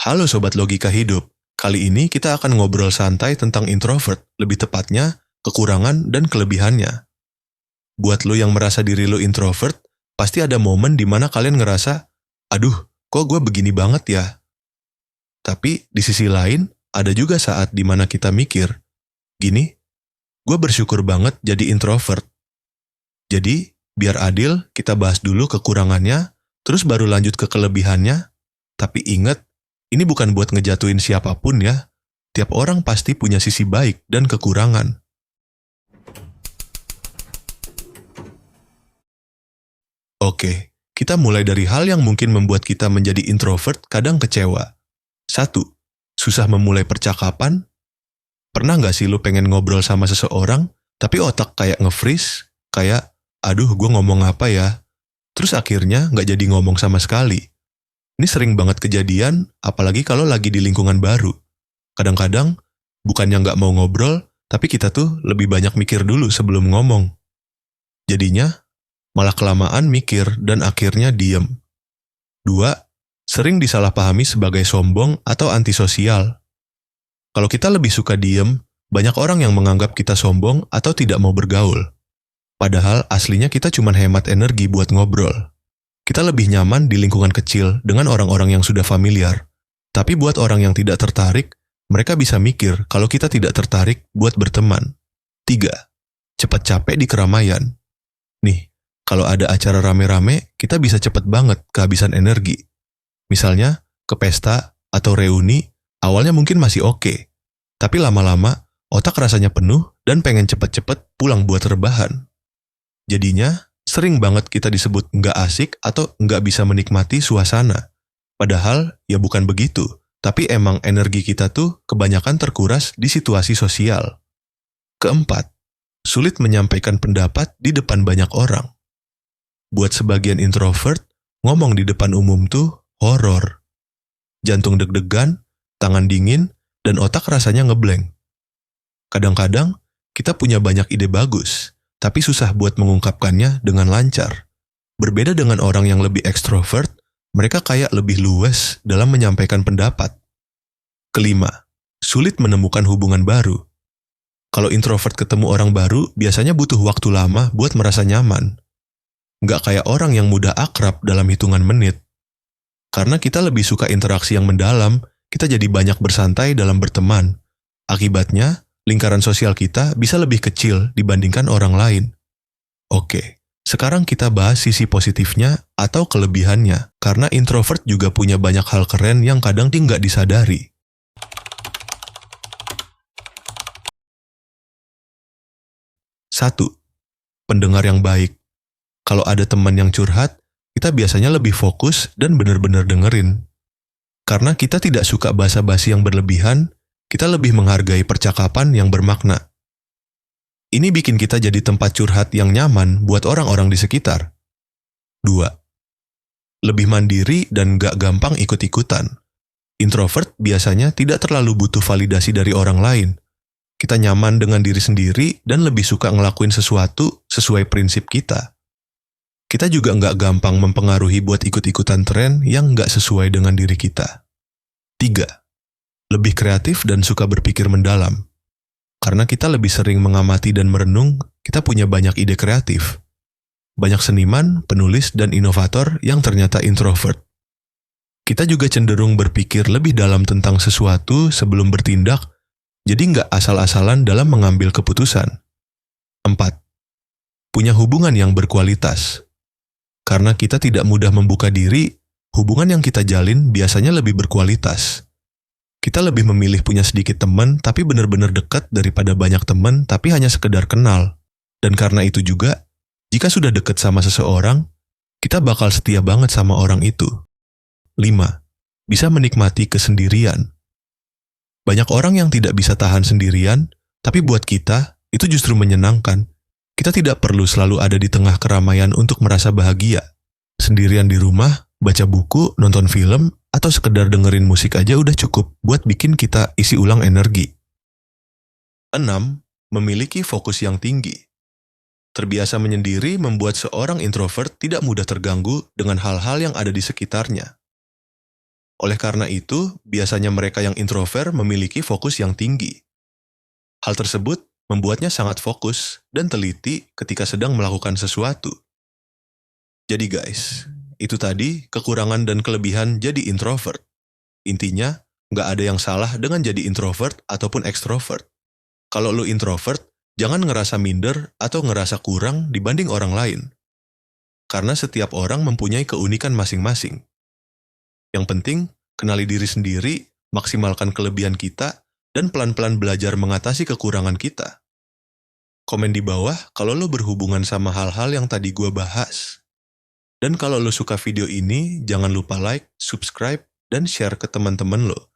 Halo Sobat Logika Hidup, kali ini kita akan ngobrol santai tentang introvert, lebih tepatnya kekurangan dan kelebihannya. Buat lo yang merasa diri lo introvert, pasti ada momen di mana kalian ngerasa, aduh, kok gue begini banget ya? Tapi di sisi lain, ada juga saat di mana kita mikir, gini, gue bersyukur banget jadi introvert. Jadi, biar adil, kita bahas dulu kekurangannya, terus baru lanjut ke kelebihannya. Tapi ingat, ini bukan buat ngejatuhin siapapun ya. Tiap orang pasti punya sisi baik dan kekurangan. Oke, kita mulai dari hal yang mungkin membuat kita menjadi introvert kadang kecewa. 1. Susah memulai percakapan. Pernah nggak sih lo pengen ngobrol sama seseorang, tapi otak kayak nge-freeze, kayak, aduh gue ngomong apa ya? Terus akhirnya nggak jadi ngomong sama sekali. Ini sering banget kejadian, apalagi kalau lagi di lingkungan baru. Kadang-kadang, bukannya nggak mau ngobrol, tapi kita tuh lebih banyak mikir dulu sebelum ngomong. Jadinya, malah kelamaan mikir dan akhirnya diem. 2. Sering disalahpahami sebagai sombong atau antisosial. Kalau kita lebih suka diem, banyak orang yang menganggap kita sombong atau tidak mau bergaul. Padahal aslinya kita cuma hemat energi buat ngobrol. Kita lebih nyaman di lingkungan kecil dengan orang-orang yang sudah familiar. Tapi buat orang yang tidak tertarik, mereka bisa mikir kalau kita tidak tertarik buat berteman. 3. Cepat capek di keramaian. Nih, kalau ada acara rame-rame, kita bisa cepet banget kehabisan energi. Misalnya, ke pesta atau reuni, awalnya mungkin masih oke. Tapi lama-lama, otak rasanya penuh dan pengen cepet-cepet pulang buat rebahan. Jadinya, sering banget kita disebut nggak asik atau nggak bisa menikmati suasana. Padahal, ya bukan begitu. Tapi emang energi kita tuh kebanyakan terkuras di situasi sosial. 4. Sulit menyampaikan pendapat di depan banyak orang. Buat sebagian introvert, ngomong di depan umum tuh horor. Jantung deg-degan, tangan dingin, dan otak rasanya ngeblank. Kadang-kadang, kita punya banyak ide bagus, tapi susah buat mengungkapkannya dengan lancar. Berbeda dengan orang yang lebih ekstrovert, mereka kayak lebih luwes dalam menyampaikan pendapat. 5. Sulit menemukan hubungan baru. Kalau introvert ketemu orang baru, biasanya butuh waktu lama buat merasa nyaman. Nggak kayak orang yang mudah akrab dalam hitungan menit. Karena kita lebih suka interaksi yang mendalam, kita jadi banyak bersantai dalam berteman. Akibatnya, lingkaran sosial kita bisa lebih kecil dibandingkan orang lain. Oke, sekarang kita bahas sisi positifnya atau kelebihannya, karena introvert juga punya banyak hal keren yang kadang nggak disadari. 1. Pendengar yang baik. Kalau ada teman yang curhat, kita biasanya lebih fokus dan benar-benar dengerin. Karena kita tidak suka basa-basi yang berlebihan, kita lebih menghargai percakapan yang bermakna. Ini bikin kita jadi tempat curhat yang nyaman buat orang-orang di sekitar. 2. Lebih mandiri dan gak gampang ikut-ikutan. Introvert biasanya tidak terlalu butuh validasi dari orang lain. Kita nyaman dengan diri sendiri dan lebih suka ngelakuin sesuatu sesuai prinsip kita. Kita juga gak gampang mempengaruhi buat ikut-ikutan tren yang gak sesuai dengan diri kita. 3. Lebih kreatif dan suka berpikir mendalam. Karena kita lebih sering mengamati dan merenung, kita punya banyak ide kreatif. Banyak seniman, penulis, dan inovator yang ternyata introvert. Kita juga cenderung berpikir lebih dalam tentang sesuatu sebelum bertindak, jadi nggak asal-asalan dalam mengambil keputusan. 4. Punya hubungan yang berkualitas. Karena kita tidak mudah membuka diri, hubungan yang kita jalin biasanya lebih berkualitas. Kita lebih memilih punya sedikit teman tapi benar-benar dekat daripada banyak teman tapi hanya sekedar kenal. Dan karena itu juga, jika sudah dekat sama seseorang, kita bakal setia banget sama orang itu. 5. Bisa menikmati kesendirian. Banyak orang yang tidak bisa tahan sendirian, tapi buat kita, itu justru menyenangkan. Kita tidak perlu selalu ada di tengah keramaian untuk merasa bahagia. Sendirian di rumah, baca buku, nonton film, atau sekedar dengerin musik aja udah cukup buat bikin kita isi ulang energi. 6. Memiliki fokus yang tinggi. Terbiasa menyendiri membuat seorang introvert tidak mudah terganggu dengan hal-hal yang ada di sekitarnya. Oleh karena itu, biasanya mereka yang introvert memiliki fokus yang tinggi. Hal tersebut membuatnya sangat fokus dan teliti ketika sedang melakukan sesuatu. Jadi guys, itu tadi kekurangan dan kelebihan jadi introvert. Intinya, nggak ada yang salah dengan jadi introvert ataupun extrovert. Kalau lu introvert, jangan ngerasa minder atau ngerasa kurang dibanding orang lain. Karena setiap orang mempunyai keunikan masing-masing. Yang penting, kenali diri sendiri, maksimalkan kelebihan kita, dan pelan-pelan belajar mengatasi kekurangan kita. Komen di bawah kalau lo berhubungan sama hal-hal yang tadi gue bahas. Dan kalau lo suka video ini, jangan lupa like, subscribe, dan share ke teman-teman lo.